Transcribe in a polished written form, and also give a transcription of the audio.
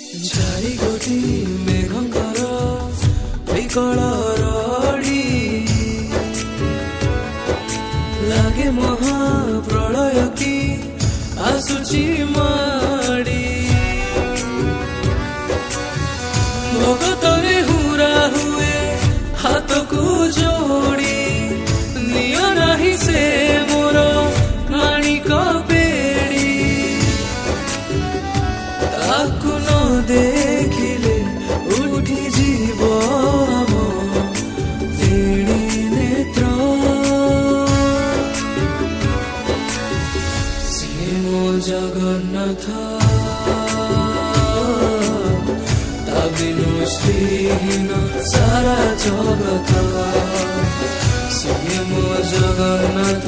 ଚାରି ଗୋଟି ମେଘଙ୍କର ବିକଳ ରଡ଼ି ଲାଗେ ମହାପ୍ରଳୟ କି ଆସୁଛି ମାଡ଼ି ଭଗତରେ ହୁରା ହୁଏ ହାତକୁ ଯୋଡ଼ି ନିଅ ନାହିଁ ସେ ମୋର ମାଣିକ ପେଡ଼ି ତାକୁ ନ ଦେଖିଲେ ଉଠି ଯିବ ଆମ ତିନି ନେତ୍ର ସିଏ ମୋ ଜଗନ୍ନାଥ ତା ବିନୁ ଶ୍ରୀହୀନ ସାରା ଜଗତ ସିଏ ମୋ ଜଗନ୍ନାଥ।